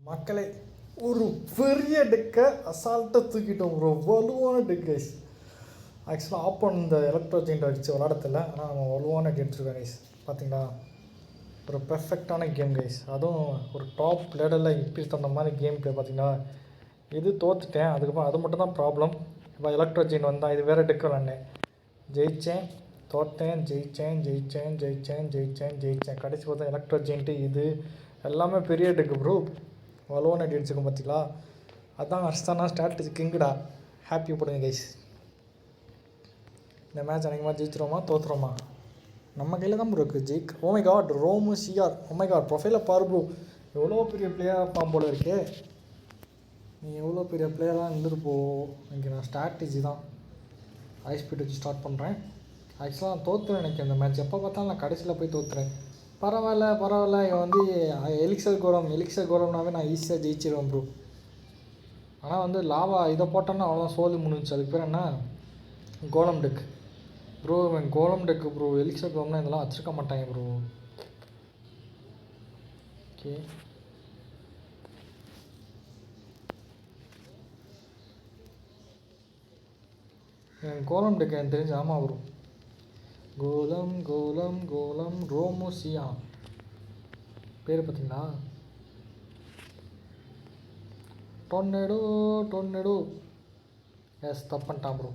மக்களே, ஒரு பெரிய டெக்கை அசால்ட்டாக தூக்கிட்டோம் ப்ரோ. வலுவான டெக் கைஸ். ஆக்சுவலாக ஆப்போன் இந்த எலக்ட்ரோஜெயின்ட் அடித்து விளாடத்தில்ல, ஆனால் நம்ம வலுவான டெக் எடுத்துருக்கோம் கைஸ். பார்த்தீங்களா, ஒரு பெர்ஃபெக்டான கேம் கைஸ். அதுவும் ஒரு டாப் லெவலில் இப்படி தந்த மாதிரி கேம் ப்ளே. பார்த்தீங்கன்னா, இது தோற்றுட்டேன். அதுக்கப்புறம் அது மட்டும் தான் ப்ராப்ளம். இப்போ எலக்ட்ரோஜெயின் வந்தால் இது வேறு டெக் விளாண்டேன், ஜெயித்தேன், தோற்றேன், ஜெயித்தேன். கடைசி பார்த்தா எலக்ட்ரோஜெயின்ட்டு இது எல்லாமே பெரிய டெக்கு ப்ரோ. வலுவான அடி அடிச்சுக்கோம் பார்த்தீங்களா. அதுதான் அர்ஸ்தானா ஸ்ட்ராட்டஜி கிங்குடா. ஹாப்பி போடுங்க கைஸ். இந்த மேட்ச் அன்றைக்கமாக ஜெயிச்சிருவோமா தோற்றுறோமா நம்ம கையில் தான் ப்ரோ இருக்குது. ஓமை காட், ரோமு சிஆர், ஓமை காட் ப்ரொஃபைலில் பாரு ப்ரோ. எவ்வளோ பெரிய பிளேயராக இருப்பான் போல இருக்கே. நீ எவ்வளோ பெரிய பிளேயராக இருந்துருப்போ. இன்றைக்கி நான் ஸ்ட்ராட்டஜி தான் ஹை ஸ்பீட் வச்சு ஸ்டார்ட் பண்ணுறேன். ஆக்சுவலாக நான் தோற்றுறேன் நினைக்கிறேன் இந்த மேட்ச். எப்போ பார்த்தாலும் நான் கடைசியில் போய் தோற்றுறேன். பரவாயில்ல. இவன் வந்து எலிக்சர் கோலம்னாவே நான் ஈஸியாக ஜெயிச்சிருவேன் ப்ரோ. ஆனால் வந்து லாவா இதை போட்டோன்னா அவ்வளோதான், சோலி முடிஞ்சிச்சு. அதுக்கு பேர் என்ன, கோலம் டெக் ப்ரோ. இவன் கோலம் டெக்கு ப்ரோ. எலிக்சர் கோலம்னா இதெல்லாம் வச்சுருக்க மாட்டாங்க ப்ரோ. ஓகே, என் கோலம் டெக் எனக்கு தெரிஞ்சு. ஆமாம் ப்ரோ, கோலம் ரோமோசியா பேர் பார்த்தீங்களா. டொன்னேடோ எஸ், தப்பன்ட்டான் ப்ரோ.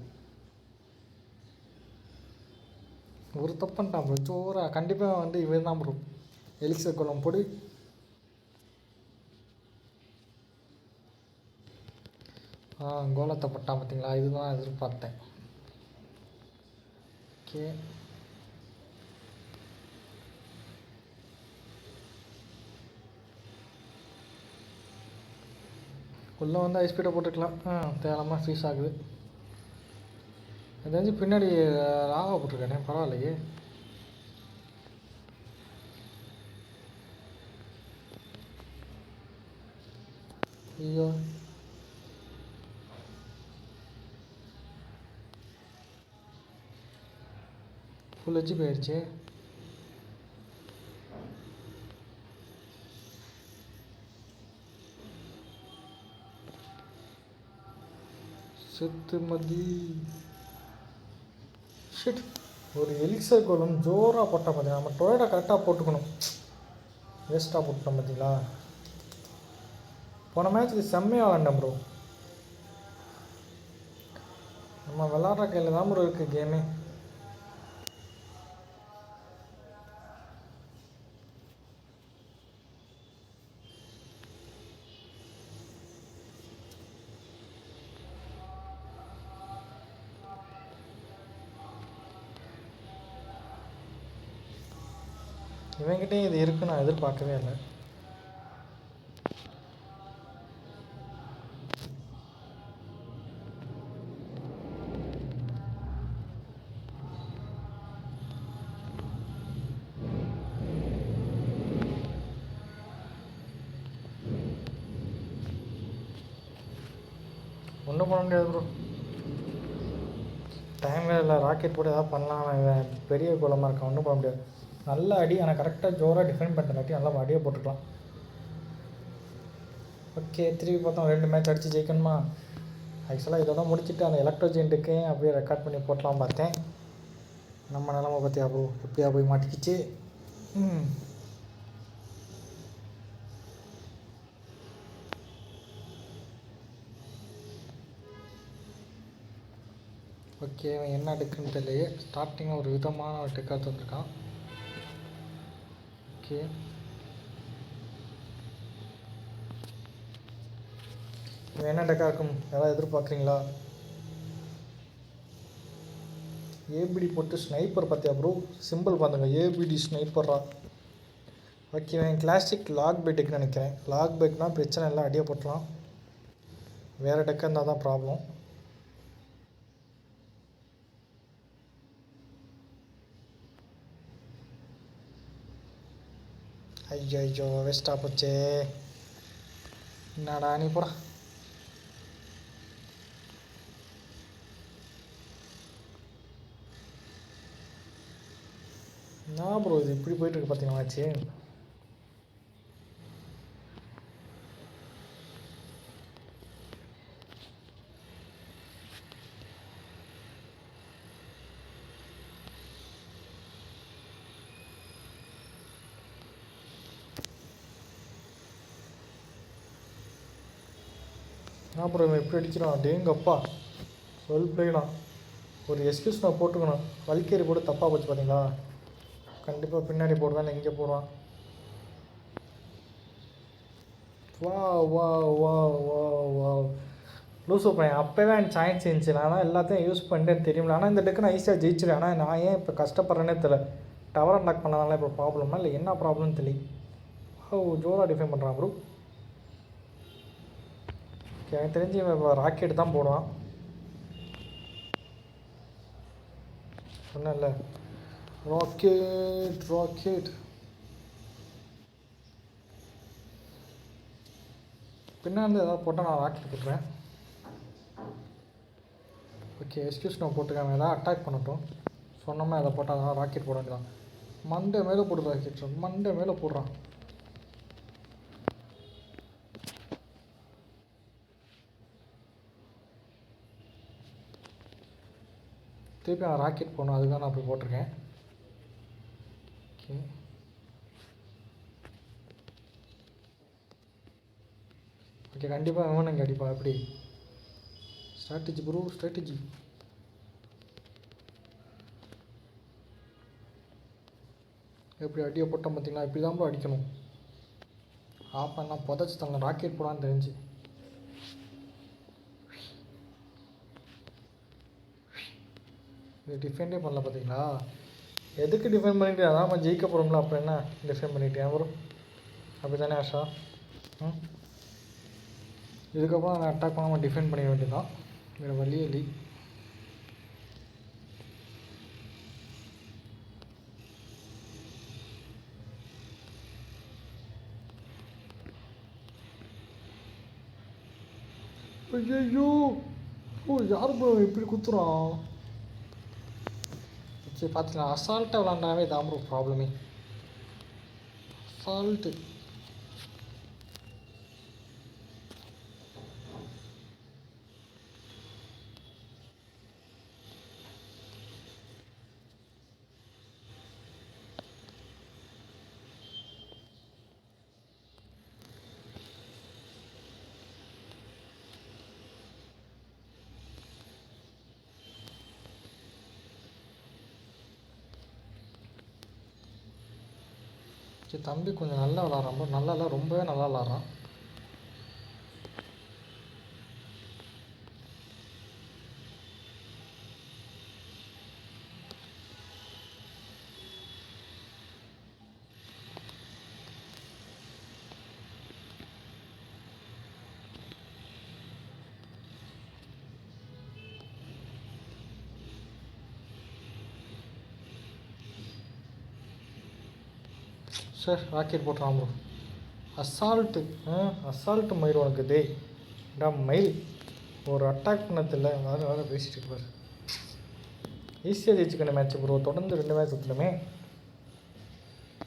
ஒரு தப்பன்ட்டான் ப்ரோ. சோரா கண்டிப்பாக வந்து இவன் தான் ப்ரோ. எலிக்சர் கோலம் போடு. கோலத்தை பட்டான் பார்த்தீங்களா. இதுதான் எதிர்பார்த்தேன். ஓகே, உள்ளே வந்து ஐஸ்பீடை போட்டுக்கலாம். தேவையில்லாமல் ஃபீஸ் ஆகுது. அது தெரிஞ்சு பின்னாடி லாவா போட்டிருக்கானே, பரவாயில்லையே. ஐயோ, ஃபுல் வச்சு போயிடுச்சு. செத்து மதி ஷிட். ஒரு எலிக்சர் கோலம் ஜோராக போட்டால் பார்த்தீங்கன்னா, நம்ம டொயேட்டா கரெக்டாக போட்டுக்கணும். வேஸ்ட்டாக போட்டோம் பார்த்தீங்களா. போன மேட்ச்சுக்கு செம்மையாக விளாண்டேன் ப்ரோ. நம்ம விளாட்ற கையில் தான் ப்ரோ இருக்குது கேமே. இவங்கிட்டே இது இருக்கு, நான் எதிர்பார்க்கவே இல்லை. ஒன்றும் பண்ண முடியாது ப்ரோ. டைமே இல்லை. ராக்கெட் போட்டு எதாவது பண்ணலாம். இவன் பெரிய கோலமாக இருக்கான், ஒன்றும் பண்ண முடியாது. நல்ல அடி, ஆனால் கரெக்டாக ஜோராக டிஃபெண்ட் பண்ணுறங்காட்டி நல்லா அடியை போட்டுக்கலாம். ஓகே, திருப்பி பார்த்தோம் 2 மேட்ச் அடித்து ஜெயிக்கணுமா. ஆக்சுவலாக இதோட முடிச்சுட்டு அந்த எலக்ட்ரோஜெயின்ட்டுக்கு அப்படியே ரெக்கார்ட் பண்ணி போட்டலாம் பார்த்தேன். நம்ம நிலமை பார்த்தியா ப்ரோ, எப்படியா போய் மாட்டிக்கிச்சு. ஓகே, அவன் என்ன டெக்குன்னு தெரியலையே. ஸ்டார்டிங்கில் ஒரு விதமான ஒரு டெக்காக தந்துருக்கான். ஓகே, இவன் என்ன டெக்காக இருக்கும் யாராவது எதிர்பார்க்குறீங்களா. ஏபிடி போட்டு ஸ்னைப்பர் பார்த்தியா ப்ரோ. சிம்பிள் பார்த்துங்க, ஏபிடி ஸ்னைப்பரா. ஓகே, இவன் கிளாசிக் லாக் பேட்டுக்குன்னு நினைக்கிறேன். லாக் பேக்னால் பிரச்சனை இல்லை, அடியை போட்டலாம். வேறு டெக்காக இருந்தால் தான் ப்ராப்ளம். ஐயோ, வேஸ்ட்டாக போச்சே. என்னடா நீ போடா. நான் ப்ரோ இது இப்படி போயிட்டுருக்கு பார்த்தீங்களா ஆச்சு. அப்புறம் இவன் எப்படி அடிக்கிறான் டேங்கப்பா. வெல் பிளேடா. ஒரு எக்ஸ்கியூஸ் நான் போட்டுக்கணும். வல்கேரி போட்டு தப்பாக போச்சு பார்த்தீங்களா. கண்டிப்பாக பின்னாடி போடுவான், இங்கே போடுவான். வா வா வா வா வா லூசு பையன். அப்போவே எனக்கு சான்ஸ் இருந்துச்சு. நான் தான் எல்லாத்தையும் யூஸ் பண்ணிட்டேன்னு தெரியுமில்ல. ஆனால் இந்த டெக்கு நான் ஈஸியாக ஜெயிச்சிருவேன். ஆனால் நான் ஏன் இப்போ கஷ்டப்படுறேன்னே தெரியல. டவர் அன்லாக் பண்ணதால இப்போ ப்ராப்ளமா இல்லை என்ன ப்ராப்ளம்னு தெரியல. ஜோராக டிஃபைன் பண்ணுறான் ப்ரோ. ஓகே, எனக்கு தெரிஞ்சு இப்போ ராக்கெட் தான் போடுவான். சொன்னேன்ல ராக்கெட் ராக்கெட். பின்னாடி ஏதாவது போட்டால் நான் ராக்கெட் போட்டுறேன். ஓகே, எக்ஸ்கியூஸ் நான் போட்டுக்காம ஏதாவது அட்டாக் பண்ணட்டும். சொன்னோமா அதை போட்டால் தான் ராக்கெட் போட வேண்டியதான். மண்டை மேலே போட்டு ராக்கெட், மண்டை மேலே போடுறான். திருப்பி நான் ராக்கெட் போடணும், அதுதான் நான் போய் போட்டிருக்கேன். ஓகே, ஓகே கண்டிப்பாக வேணுங்க அடிப்பா. எப்படி ஸ்ட்ராட்டஜி ப்ரோ, ஸ்ட்ராட்டஜி. எப்படி அடியை போட்டோம் பார்த்தீங்களா. இப்படி தான் ப்ரோ அடிக்கணும். ஆஃப் பண்ணால் புதைச்சி தாங்க ராக்கெட் போடான்னு தெரிஞ்சு. இது டிஃபெண்டே பண்ணல பார்த்தீங்களா. எதுக்கு டிஃபெண்ட் பண்ணிட்டு அதான் நம்ம ஜெயிக்க போகிறோம்ல. அப்புறம் என்ன டிஃபெண்ட் பண்ணிட்டேன் ப்ரோ. அப்படி தானே ஆஷா. இதுக்கப்புறம் நான் அட்டாக் பண்ணாமல் டிஃபெண்ட் பண்ணிட வேண்டியதான். வேறு வழியே இல்லை. ஐயோ ஓ, யார் ப்ரோ இப்படி குத்துறான். சரி பார்த்துக்கலாம். அசால்ட்டாக விளாண்டாவே தான் ப்ரோ ப்ராப்ளமே. அசால்ட்டு. சரி தம்பி கொஞ்சம் நல்லா விளாட்றான் ப்ரோ. நல்லா இல்லை, ரொம்பவே நல்லா விளாட்றான். சார் ராக்கெட் போட்டுறான் ப்ரோ. அசால்ட்டு அசால்ட்டு மயில் உனக்கு டே டா மயில். ஒரு அட்டாக் பண்ணதில்லை, வேறு பேசிட்டு இருப்பார். ஈஸியாக ஜெயிச்சுக்கணும் மேட்ச் ப்ரோ. தொடர்ந்து 2 மேட்ச் சுற்றணுமே.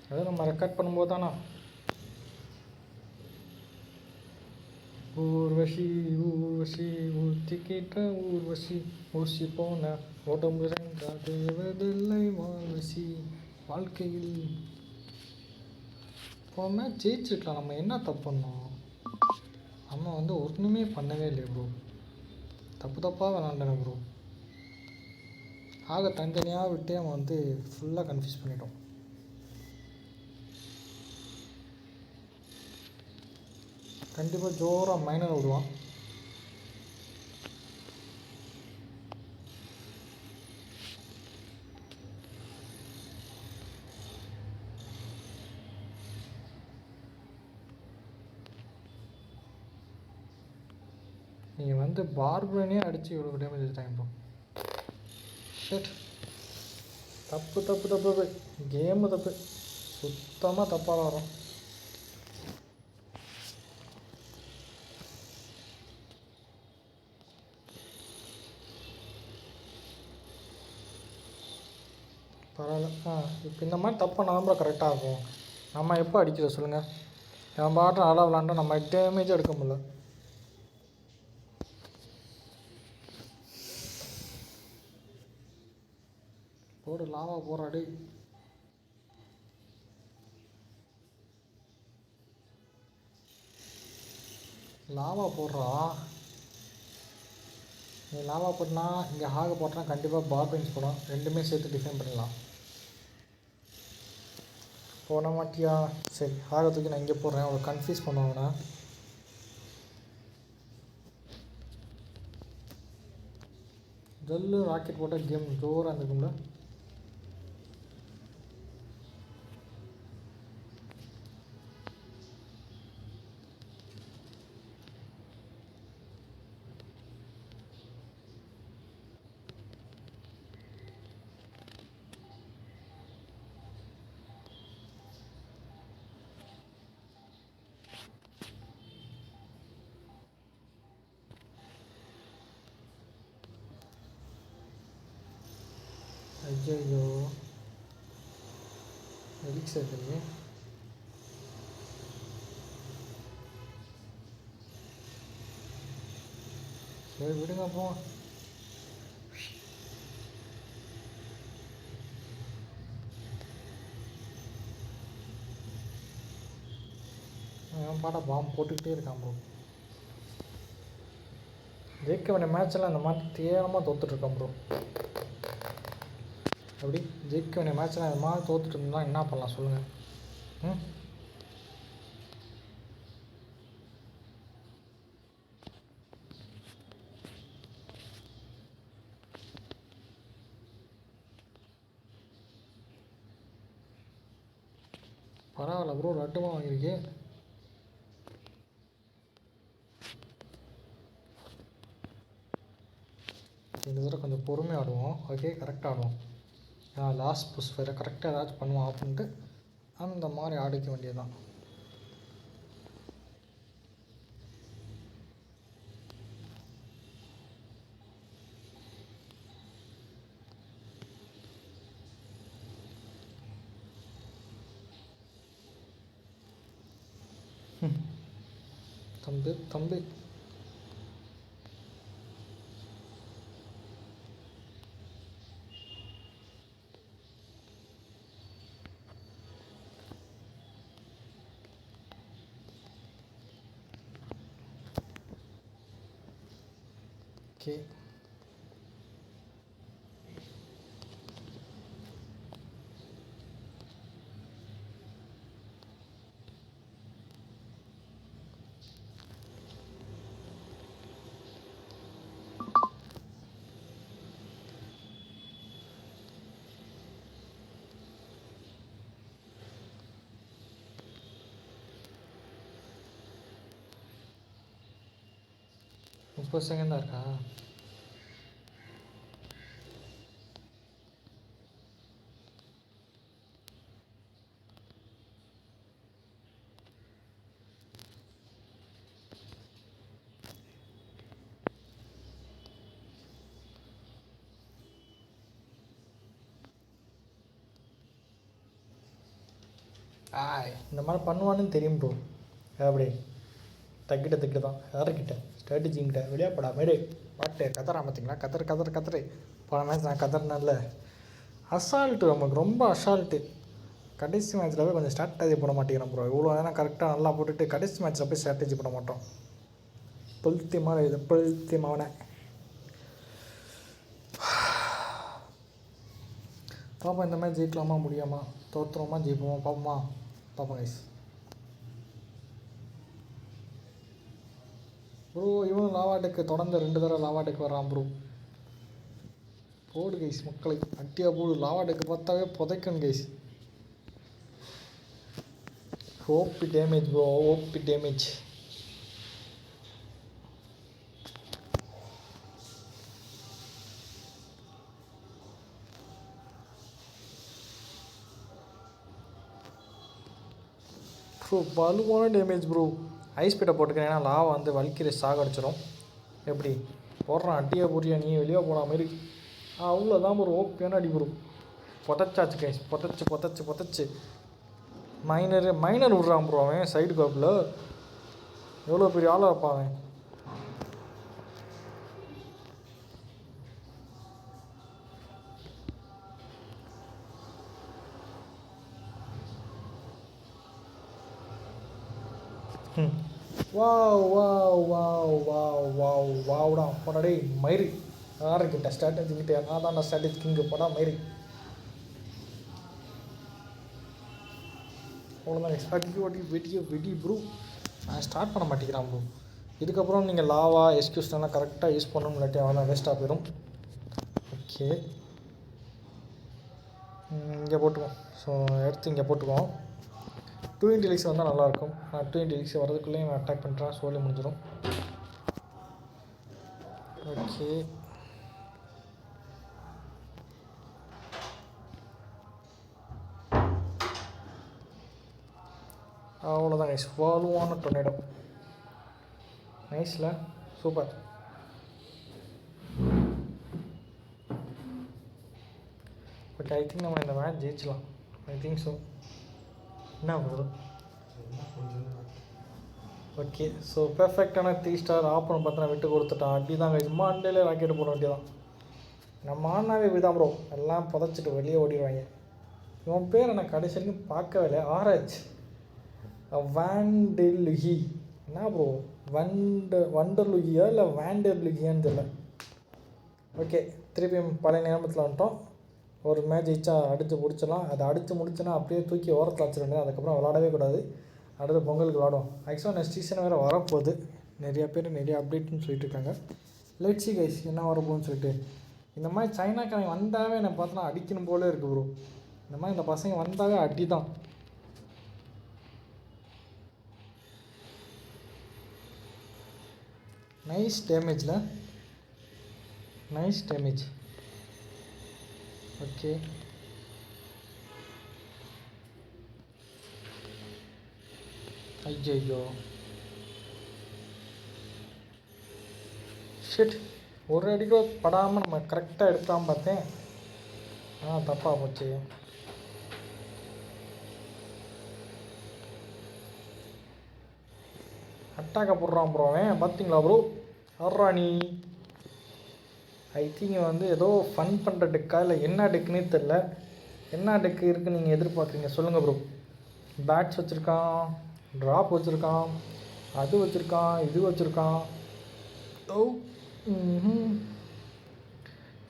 அதாவது நம்ம ரெக்கார்ட் பண்ணும்போது தானா. ஊர்வசி ஊர்வசி ஊற்றிக்கிட்ட ஊர்வசி ஊசி போன உடம்பு ரெண்டா தேவதில்லை வாழ்வசி வாழ்க்கையில். போன மேட்ச் ஜெயிச்சிருக்கலாம். நம்ம என்ன தப்பு பண்ணோம். நம்ம ஒன்றுமே பண்ணவே இல்லை ப்ரோ. தப்பாக விளாண்டன ப்ரோ. ஆக தனித்தனியாக விட்டு நம்ம ஃபுல்லாக கன்ஃபியூஸ் பண்ணிட்டோம். கண்டிப்பாக ஜோராக மைனர் விடுவான். நீங்கள் பார்பரனே அடித்து இவ்வளோ டேமேஜ் எடுத்தாங்க ப்ரோ. ஷட். தப்பு தப்பு தப்பு. கேமு தப்பு. சுத்தமாக தப்பாக வரும். பரவாயில்ல. இப்போ இந்த மாதிரி தப்பு நம்ம கரெக்டாக இருக்கும். நம்ம எப்போ அடிக்கிறோம் சொல்லுங்கள். நம்ம பாட்டும் நல்லா விளாண்டா நம்ம டேமேஜ் எடுக்க முடியல. போடு லாவா போடுறாடி. லாவா போடுறா. நீ லாவா போட்டினா இங்கே ஹாக போட்டனா கண்டிப்பாக பார்பென்ஸ் போடும், ரெண்டுமே சேர்த்து டிஃபைன் பண்ணிடலாம். போன மாட்டியா? சரி ஹாக தூக்கி நான் இங்கே போடுறேன், அவளை கன்ஃபியூஸ் பண்ணுவாங்கண்ணா. ஜல்லு ராக்கெட் போட்டால் கேம் ஜோராக இருந்துக்கும்ல. ஐயோ எலிக்ஸ் இருக்குது. சரி விடுங்க அப்போ. பாட பாம்பு போட்டுக்கிட்டே இருக்கான் ப்ரோ. ஜெயிக்க வேண்டிய மேட்செல்லாம் இந்த மாதிரி தேரமாக தோத்துட்ருக்கான் ப்ரோ. அப்படி ஜெயிக்க வேண்டிய மேட்செல்லாம் இந்த மாதிரி தோத்துட்டு இருந்தால் என்ன பண்ணலாம் சொல்லுங்கள்? ம் பரவாயில்ல ப்ரோ, லட்டுமா வாங்கியிருக்கேன். இந்த தடவை கொஞ்சம் பொறுமையாக ஆடுவோம். ஓகே கரெக்டாக ஆடுவோம். லாஸ்ட் புஷ் வேறு கரெக்டாக ஏதாச்சும் பண்ணுவோம் அப்படின்ட்டு அந்த மாதிரி ஆடிக்க வேண்டியது தான். தம்பி தம்பி ஓகே. முப்பது செகண்ட் தான் இருக்கா? இந்த மாதிரி பண்ணுவான்னு தெரியும் ப்ரோ. அப்படி தக்கிட்ட தான் யாருக்கிட்ட ஸ்ட்ராட்டஜிங்கிட்ட வெளியாப்படா மாரி பாட்டு கதறான் பார்த்தீங்களா? கதறு போன மேட்ச் நான் கதறினேன்ல. அசால்ட்டு, நமக்கு ரொம்ப அசால்ட்டு. கடைசி மேட்ச்சில் போய் கொஞ்சம் ஸ்ட்ராட்டஜி போட மாட்டேங்கிறோம் ப்ரோ. இவ்வளோ நேரம் கரெக்டாக நல்லா போட்டுட்டு கடைசி மேட்ச்சில் போய் ஸ்ட்ராட்டஜி போட மாட்டோம். பொழுத்தியமாக இது பொழுத்தியமாவன. பாப்பா இந்த மாதிரி ஜெயிக்கலாமா முடியாமா, தோற்றுறோமா ஜெயிப்போமா பார்ப்போமா? பார்ப்போம் கைஸ். ப்ரோ இவனும் லாவாட்டுக்கு தொடர்ந்து 2 தடவை லாவாட்டுக்கு வர்றான் ப்ரோ. போடு கைஸ், மக்களை அட்டியா போடு. லாவாட்டுக்கு பார்த்தாவே புதைக்கணும் guys. OP damage bro, OP damage. Bro வலுவான டேமேஜ் ப்ரோ. ஐஸ் பீட்டை போட்டுக்கிறேன், ஏன்னா லாவா வந்து வலிக்கிற சாகடிச்சிடும். எப்படி போடுறான் அட்டியா போறியா நீ வெளியே போன மாதிரி. அவ்வளோதான் ப்ரோ, ஓப்பியான அடி ப்ரோ. புதைச்சாச்சு கைஸ், புதைச்சி மைனர் விட்றான் ப்ரோ. அவன் சைடு காப்பில் எவ்வளோ பெரிய ஆளாக இருப்பான் அவன். வா வா வா வா வா வாவுடா போடாடே மயிறு யாருக்கிட்ட ஸ்ட்ராட்டஜி கிட்டே நான் தான் ஸ்ட்ராட்டஜி கிங்கு போடா மயிறு. அவ்வளோதான் எக்ஸ்பெக்ட் ஓட்டி வெடிய வெடி ப்ரூ. நான் ஸ்டார்ட் பண்ண மாட்டேங்கிறான் ப்ரோ. இதுக்கப்புறம் நீங்கள் லாவா எக்ஸ்கியூஸ்லாம் கரெக்டாக யூஸ் பண்ணணும், இல்லாட்டி அவன் வேஸ்ட்டாக போயிடும். ஓகே இங்கே போட்டுக்குவோம். ஸோ எடுத்து இங்கே போட்டுக்குவோம். 2 லீக்ஸ் வந்தால் நல்லாயிருக்கும். நான் 2 லீக்ஸ் வரதுக்குள்ளேயும் நான் அட்டாக் பண்ணுறேன், சொல்லி முடிஞ்சிடும். ஓகே அவ்வளோதான் கைஸ். வாலுவான டொர்னேடோ. நைஸில் சூப்பர். பட் ஐ திங்க் நம்ம இந்த மேட்ச் ஜெயிச்சலாம். I think so. என்ன ப்ரோ? ஓகே ஸோ பெர்ஃபெக்டான 3 ஸ்டார் ஆப்பன் பார்த்தா விட்டு கொடுத்துட்டான். அப்படி தான் கைஸ். மண்டேலே ராக்கெட்டு போட வேண்டியதான். நம்ம ஆனாவே இப்படிதான் ப்ரோ, எல்லாம் புதைச்சிட்டு வெளியே ஓடிடுவாங்க. இவன் பேர் எனக்கு கடைசி வரைக்கும் பார்க்கவே இல்லை. ஆர்ஹெச் வாண்டெலுகி. என்ன ப்ரோ வண்டர்லுகியா இல்லை வாண்டர்லுகியான்னு தெரியல. ஓகே திருப்பியும் பழைய நேரத்தில் வந்துட்டோம். ஒரு மேட்ச் ஜெயிச்சா அடித்து முடிச்சிடலாம். அதை அடித்து முடிச்சுன்னா அப்படியே தூக்கி ஓரத்தில் வச்சிட வேண்டியது. அதுக்கப்புறம் விளாடவே கூடாது. அடுத்த பொங்கலுக்கு விளாடுவோம். ஆக்சுவலாக நெக்ஸ்ட் சீசன் வேறு வரப்போகுது. நிறையா பேர் நிறைய அப்டேட்னு சொல்லிட்டு இருக்காங்க. லெட்ஸ் சி கைஸ் என்ன வரப்போகுதுன்னு சொல்லிட்டு. இந்த மாதிரி சைனாக்காரங்க வந்தாவே எனக்கு பார்த்தோன்னா அடிக்கணும் போலே இருக்குது ப்ரோ. இந்த மாதிரி இந்த பசங்க வந்தாவே அடி தான். நைஸ் டேமேஜில் நைஸ் டேமேஜ். ஓகே ஐயோ ஷிட். ஒரு அடிக்கோ படாமல் நம்ம கரெக்டாக எடுக்காமல் பார்த்தேன். தப்பாக போச்சு. அட்டாக்கை போடுறான் ப்ரோ அவன். பார்த்தீங்களா ப்ரோ? அர்ராணி ஐ திங்க் வந்து ஏதோ ஃபன் பண்ணுற டெக்கா இல்லை என்ன டெக்குன்னே தெரில. என்ன டெக்கு இருக்குன்னு நீங்கள் எதிர்பார்க்குறீங்க சொல்லுங்கள் ப்ரோ. பேட்ஸ் வச்சுருக்கான், ட்ராப் வச்சுருக்கான், அது வச்சுருக்கான், இது வச்சுருக்கான். ஓ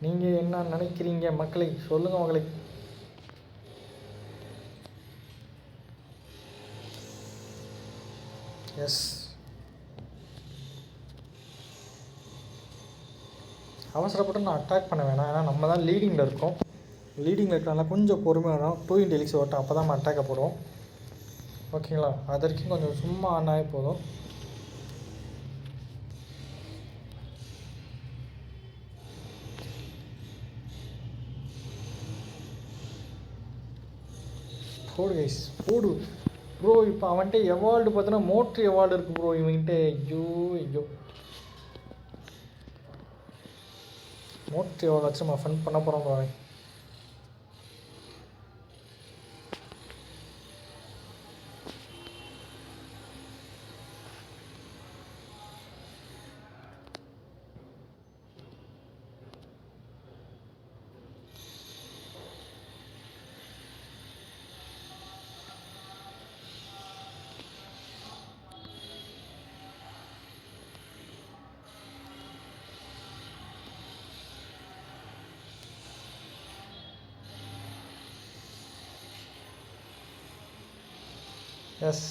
நீங்கள் என்ன நினைக்கிறீங்க மக்களை சொல்லுங்கள் மக்களை. எஸ் அவசரப்பட்டு நான் அட்டாக் பண்ண வேணாம். ஏன்னா நம்ம தான் லீடிங்கில் இருக்கோம். லீடிங்கில் இருக்கிறனால கொஞ்சம் பொறுமையாக வேணும். 2 லீக்ஸ் ஓட்டும் அப்போ தான் நம்ம அட்டாக்கை போடுவோம். ஓகேங்களா? அது வரைக்கும் கொஞ்சம் சும்மா ஆனாவே போதும். போடு கைஸ் போடு ப்ரோ. இப்போ அவன்கிட்ட எவால்டு பார்த்தோன்னா மோட்ரு எவால்டு இருக்குது ப்ரோ இவன்கிட்ட. ஐயோ மோட்ரு எவால்டு வச்சு நம்ம ஃபன் பண்ண போகிறோம் ப்ரோ. எஸ்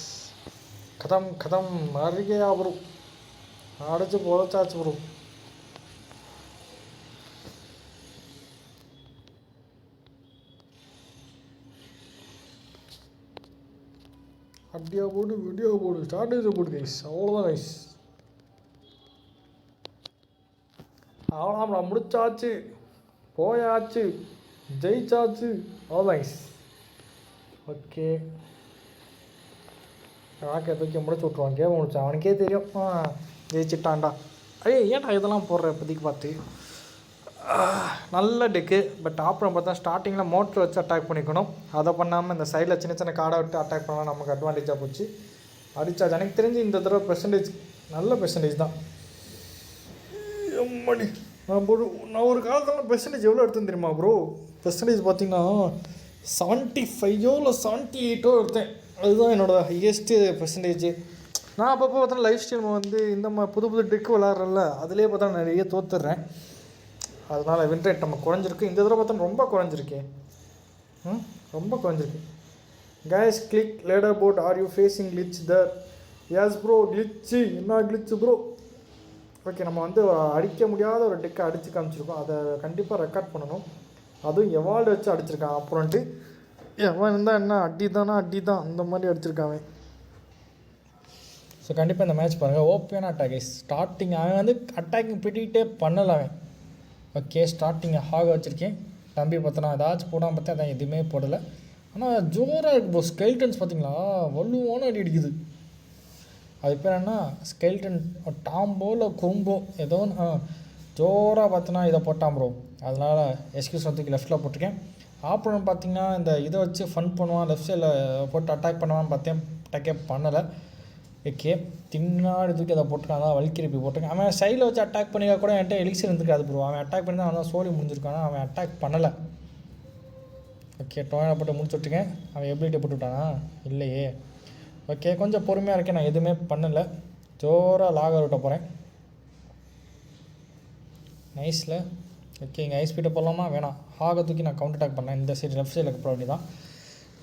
கதம் அருகேயா ப்ரோ. அடிச்சு பொழைச்சாச்சு ப்ரோ. அடியா போடு வீடியோ போடு ஸ்டார்டேஜ் போடு கைஸ். அவ்வளோதான் கைஸ். அவ்வளோதான் முடிச்சாச்சு, போயாச்சு, ஜெயிச்சாச்சு. அவ்வளோதான் கைஸ். ஓகே ராக்கை தூக்கி முடிச்சு விட்ருவான். கேம் முடிச்சான். அவனுக்கே தெரியும் ஜெயிச்சிட்டான்டா. ஏன்டா இதெல்லாம் போடுற இப்போதைக்கு பார்த்து. நல்ல டெக்கு. பட் அப்புறம் பார்த்தா ஸ்டார்டிங்கில் மோட்ரு வச்சு அட்டாக் பண்ணிக்கணும். அதை பண்ணாமல் இந்த சைடில் சின்ன சின்ன கார்டை விட்டு அட்டாக் பண்ணால் நமக்கு அட்வான்டேஜாக போச்சு. அடிச்சாச்சு. எனக்கு தெரிஞ்சு இந்த தடவை பெர்சன்டேஜ் நல்ல பெர்சன்டேஜ் தான். எம்மடி நான் ஒரு காலத்தில் பெர்சன்டேஜ் எவ்வளோ எடுத்தேன் தெரியுமா ப்ரோ? பெர்சன்டேஜ் பார்த்தீங்கன்னா 75 இல்லை 78 எடுத்தேன். அதுதான் என்னோடய ஹையஸ்ட்டு பெர்சன்டேஜ். நான் அப்பப்போ பார்த்தா லைஃப் ஸ்டைல் வந்து இந்த புது புது ட்ரிக் விளாட்றல அதுலேயே பார்த்தா நிறைய தோத்துடுறேன். அதனால் வின் ரேட் நம்ம குறைஞ்சிருக்கு. இந்த தடவை பார்த்தா ரொம்ப குறைஞ்சிருக்கே. ரொம்ப குறைஞ்சிருக்கு. Guys click leaderboard are you facing glitch there? Yes bro glitch. என்ன கிளிச்சு ப்ரோ? ஓகே, நம்ம வந்து அடிக்க முடியாத ஒரு டெக்கை அடித்து காமிச்சிருக்கோம். அதை கண்டிப்பாக ரெக்கார்ட் பண்ணணும். அதுவும் எவால்டு வச்சு அடிச்சிருக்கான். அப்புறம்ட்டு எவன் இருந்தால் என்ன அடி தான் அந்த மாதிரி அடிச்சிருக்காங்க. ஸோ கண்டிப்பாக இந்த மேட்ச் பாருங்கள். ஓப்பனாக அட்டாக் ஸ்டார்டிங் அவன் வந்து அட்டாக்கிங் பிடிக்கிட்டே பண்ணலை அவன். ஓகே, ஸ்டார்டிங் ஹாக வச்சுருக்கேன். தம்பி பார்த்தனா ஏதாச்சும் போடாமல் பார்த்தா அதான் எதுவுமே போடலை. ஆனால் ஜோராக இருக்குது ப்ரோ. ஸ்கெல்டன்ஸ் பார்த்தீங்களா வலுவான அடி அடிக்குது. அது பேர் என்ன ஸ்கெல்டன் டாம்போ இல்லை குறும்போ ஏதோ ஒன்று ஜோராக பார்த்தோன்னா இதை போட்டான் ப்ரோ. அதனால் எஸ்கியூஸ் வந்து லெஃப்ட்டில் போட்டிருக்கேன். அப்புறம் பார்த்தீங்கன்னா இந்த இதை வச்சு ஃபன் பண்ணுவான், லெஃப்ட் சைடில் போட்டு அட்டாக் பண்ணுவான்னு பார்த்தேன். அட்டாக்கே பண்ணலை. ஓகே, பின்னாடி தூக்கி அதை போட்டிருக்கான். அதான் வல்கிரிப்பி போட்டிருக்கேன். அவன் சைடில் வச்சு அட்டாக் பண்ணிக்க கூட என்கிட்ட எலிக்சர் இருந்துருக்காது ப்ரோ. அவன் அட்டாக் பண்ணி தான் அவன் தான் சோழி முடிஞ்சிருக்கானா. அவன் அட்டாக் பண்ணலை. ஓகே, டோனை போட்டு முடிச்சு விட்ருக்கேன். அவன் எபிலிட்டி போட்டு விட்டானா இல்லையே. ஓகே, கொஞ்சம் பொறுமையாக இருக்கேன். நான் எதுவுமே பண்ணலை. ஜோராக லாகர் விட்ட போகிறேன். நைஸில். ஓகே, இங்கே ஐஸ் ஸ்பீட்டை போடலாமா வேணாம். ஹாகை தூக்கி நான் கவுண்டர் அட்டாக் பண்ணேன். இந்த சைடு லெஃப்ட் சைடில் போட வேண்டியதான்.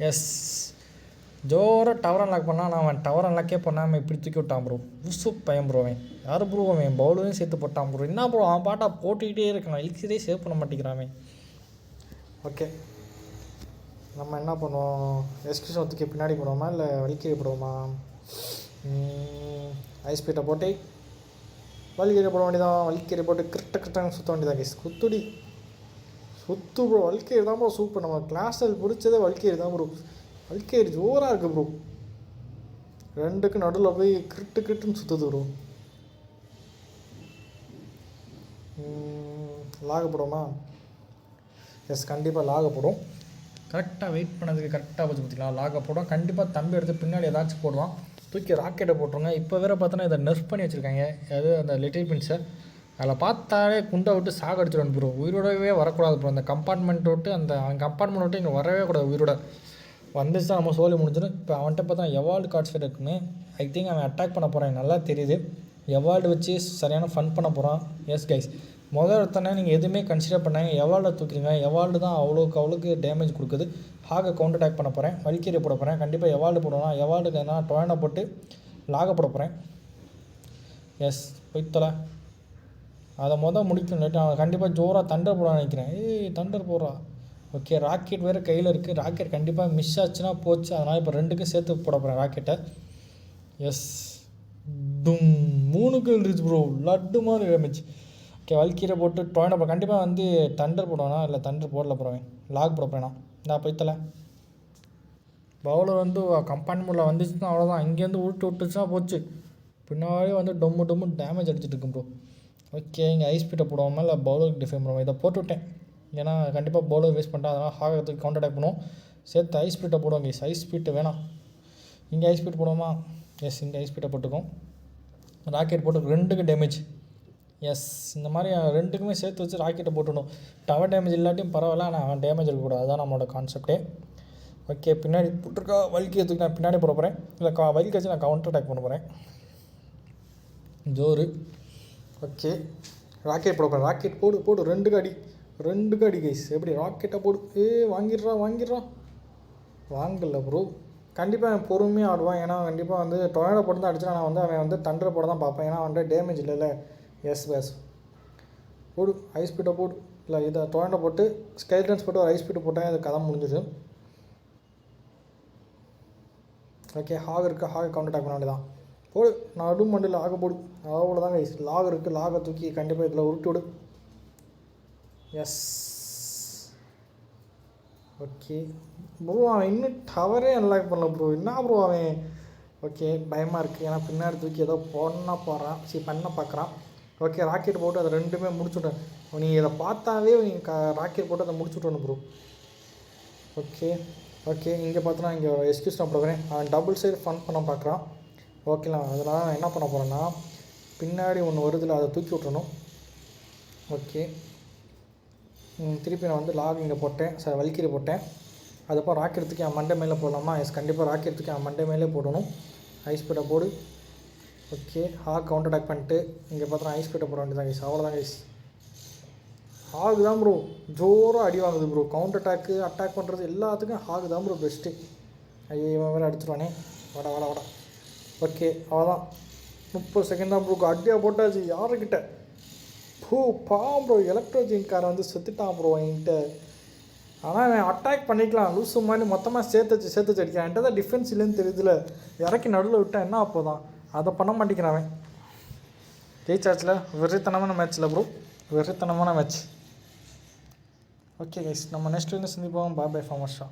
எஸ், ஜோராக டவர் அன்லாக் பண்ணால் நான் அவன் டவர் அன்லாக்கே பண்ணாமல் இப்படி தூக்கி விட்டான் ப்ரோ. புசு பயம் ப்ரோ. அவன் யார் ப்ரோ? அவன் பவுலரையும் சேர்த்து போட்டான் ப்ரோ. என்ன ப்ரோ அவன் பாட்டா போட்டுக்கிட்டே இருக்கான். எலிக்ஸரே சேவ் பண்ண மாட்டேங்கிறான். ஓகே, நம்ம என்ன பண்ணுவோம்? எஸ்கியூஸ் தூக்கி பின்னாடி போடுவோமா இல்லை வலிக்கீரை போடுவோமா? ஐஸ் ஸ்பீட்டை போட்டு வலிக்கீரை போட வேண்டியதான். வலிக்கீரை போட்டு கிரிட்டாக சுற்ற வேண்டியதான். கேஸ் குத்துடி சுத்து ப்ரோ. வலிக்கீரை தான் ப்ரோ சூப்பர். நம்ம கிளாஸில் பிடிச்சதே வலிக்கீரை தான் ப்ரோ. வலிக்கீரை ஜோராக இருக்குது ப்ரோ. ரெண்டுக்கு நடுவில் போய் கிரிட்டுன்னு சுற்றுது ப்ரோ. லாகப்படுமா? எஸ், கண்டிப்பாக லாகப்படும். கரெக்டாக வெயிட் பண்ணதுக்கு கரெக்டாக வச்சு பார்த்திங்களா லாகப்படும். கண்டிப்பாக தம்பி எடுத்து பின்னாடி ஏதாச்சும் போடுவான். தூக்கி ராக்கெட்டை போட்டுருங்க. இப்போ வேறு பார்த்தோன்னா இதை நெர்ஃப் பண்ணி வச்சுருக்காங்க. அது அந்த லிட்டில் பின்ஸை அதில் பார்த்தாலே குண்டை விட்டு சாகடிச்சிடணும் ப்ரோ. உயிரோடவே வரக்கூடாது ப்ரோ. அந்த கம்பார்ட்மெண்ட் விட்டு அவன் கம்பார்ட்மெண்ட் விட்டு இங்கே வரவே கூடாது. உயிரோட வந்துச்சு நம்ம சோலி முடிஞ்சிடும். இப்போ அவன்கிட்ட பார்த்தா எவால்டு கார்ட்ஸ் ஃபைட் இருக்குன்னு ஐ திங்க் அவன் அட்டாக் பண்ண போகிறான். நல்லா தெரியுது. எவால்டு வச்சு சரியான ஃபன் பண்ண போகிறான். எஸ் கைஸ், முதல் எடுத்தோன்னே நீங்கள் எதுவுமே கன்சிடர் பண்ணாங்க. எவால்டை தூக்கிடுங்க. எவால்டு தான் அவ்வளோக்கு டேமேஜ் கொடுக்குது. ஹாகை கவுண்டர் அட்டாக் பண்ண போகிறேன். வலிக்கீரை போட போகிறேன். கண்டிப்பாக எவால்டு போடுவேன். எவால்டுக்கு நான் டொயனை போட்டு லாக போட போகிறேன். எஸ், போய்த்தலை அதை முடிக்கணும். லேட்டு அவன் கண்டிப்பாக ஜோராக தண்டர் போட நினைக்கிறேன். தண்டர் போடுறா. ஓகே, ராக்கெட் வேறு கையில் இருக்குது. ராக்கெட் கண்டிப்பாக மிஸ் ஆச்சுன்னா போச்சு. அதனால் இப்போ ரெண்டுக்கும் சேர்த்து போட போகிறேன் ராக்கெட்டை. எஸ், டும் 3க்கு இருந்துச்சு ப்ரோ. லட்டு மாதிரி டேமேஜ். ஓகே, வல்கீரை போட்டு டொயனை போட கண்டிப்பாக வந்து தண்டர் போடுவானா இல்லை தண்டர் போடல போகிறேன். லாக் போட போகிறேன். நான் போய்த்தலை பவுலர் வந்து கம்பார்ட்மெண்ட்டில் வந்துச்சுன்னா அவ்வளோதான். இங்கேருந்து விட்டுச்சுன்னா போச்சு. பின்னாடி வந்து டொம்மு டேமேஜ் அடிச்சுட்டு இருக்கும் ப்ரோ. ஓகே, இங்கே ஐஸ் ஸ்பீட்டை போடுவோமா இல்லை பவுலருக்கு டிஃபைன் பண்ணுவோம். இதை போட்டு விட்டேன். ஏன்னா கண்டிப்பாக பவுலர் வேஸ்ட் பண்ணிட்டேன். அதனால் ஹாகத்துக்கு கவுண்டர் அட்டாக் பண்ணுவோம். சேர்த்து ஐஸ் ஸ்பீட்டை போடுவோம். கைஸ், ஐஸ் ஸ்பீட்டு வேணாம். இங்கே ஐஸ் ஸ்பீட் போடுவோமா? எஸ், இங்கே ஐஸ் ஸ்பீட்டை போட்டுக்கோம். ராக்கெட் போட்டு 2க்கு டேமேஜ். எஸ், இந்த மாதிரி 2க்குமே சேர்த்து வச்சு ராக்கெட்டை போட்டுடணும். டவர் டேமேஜ் இல்லாட்டியும் பரவாயில்ல. ஆனால் அவன் டேமேஜ் இருக்கக்கூடாது. அதுதான் நம்மளோட கான்செப்டே. ஓகே, பின்னாடி போட்டிருக்கா வலிக்கை தூக்கி நான் பின்னாடி போட போகிறேன். இல்லை வலிக்கை வச்சு நான் கவுண்டர் அட்டாக் பண்ண போகிறேன். ஜோரு. ஓகே, ராக்கெட் போட போகிறேன். ராக்கெட் போடு 2க்கு அடி கைஸ். எப்படி ராக்கெட்டை போடு. வாங்கிடுறான். வாங்கல ப்ரோ. கண்டிப்பாக அவன் பொறுமையாக ஆடுவான். ஏன்னா கண்டிப்பாக வந்து டொயனை போட்டு தான் அடிச்சுனா நான் வந்து அவன் வந்து தண்டரை போட தான் பார்ப்பேன். ஏன்னா அவன்கிட்ட டேமேஜ் இல்லைல்ல. எஸ் போடு ஐஸ் ஸ்பீட்டை போடு. இல்லை இதை டொயனை போட்டு ஸ்கெல்டன்ஸ் போட்டு ஒரு ஐஸ் ஸ்பீட்டு போட்டேன். அது கதை முடிஞ்சுது. ஓகே, ஹாக் இருக்குது. ஹாகை கவுண்டர் அட்டாக் பண்ண வேண்டியதான். போடு நடு மண்டியில் ஆக போடு. அவ்வளோதான் கைஸ். லாக் இருக்குது. லாகை தூக்கி கண்டிப்பாக இதில் உருட்டு விடு. Yes, okay bro. அவன் இன்னும் டவரே அன்லாக் பண்ணல ப்ரோ. என்ன ப்ரோ அவன்? ஓகே, பயமாக இருக்குது. ஏன்னா பின்னாடி தூக்கி ஏதோ பண்ண பார்க்குறான். ஓகே, ராக்கெட் போட்டு அதை 2மே முடிச்சுட்டேன். நீ இதை பார்த்தாவே நீ ராக்கெட் போட்டு அதை முடிச்சுட்டணும் ப்ரோ. ஓகே, இங்கே பார்த்தோன்னா இங்கே எஸ்கியூஸ் நான் போடுவேன். அவன் டபுள் சைடு ஃபன் பண்ண பார்க்குறான். ஓகேலாம். அதனால் நான் என்ன பண்ண போகிறேன்னா பின்னாடி ஒன்று வருதில்ல அதை தூக்கி விட்றணும். ஓகே, திருப்பி நான் வந்து லாக் இங்கே போட்டேன். வலிக்கீரை போட்டேன். அதுக்கப்புறம் ராக்கெட் தூக்கி அவன் மண்டை மேலே போடலாமா? எஸ், கண்டிப்பாக ராக்கெட் தூக்கி அவன் மண்டை மேலே போடணும். ஐஸ் ஸ்பீட்டை போடு. ஓகே ஹாக் கவுண்டர் அட்டாக் பண்ணிட்டு இங்கே பார்த்தா ஐஸ் பெட்ட போட வேண்டியதான் கைஸ். அவ்வளோதான் கைஸ். ஹாக் தான் ப்ரோ ஜோராக அடி வாங்குது ப்ரோ. கவுண்டர் அட்டாக் பண்ணுறது எல்லாத்துக்கும் ஹாக் தான் ப்ரோ பெஸ்ட்டு. ஐயோ இவன் வேறு அடிச்சிருவானே. வாடா. ஓகே அவ்வளோதான். 30 செகண்ட் தான் ப்ரோ. அடியாக போட்டாச்சு யாருக்கிட்ட. பாவம் ப்ரோ எலக்ட்ரோஜின்காரன் வந்து செத்துட்டான் ப்ரோ என்கிட்ட. ஆனால் அவன் அட்டாக் பண்ணிக்கலாம் லூஸு மாதிரி மொத்தமாக சேர்த்துச்சு அடிக்கான். என்கிட்ட தான் டிஃபென்ஸ் இல்லைன்னு தெரியுதுல. இறக்கி நடுவில் விட்டால் என்ன அப்போ தான் அதை பண்ண மாட்டேங்கிறான் அவன். ஜெயிச்சாச்சில் வெறித்தனமான மேட்ச்சில் ப்ரோ. வெறித்தனமான மேட்ச். ஓகே கைஸ் நம்ம நெக்ஸ்ட் வந்து சந்திப்போம். பாய் ஃபார்மர்ஷா.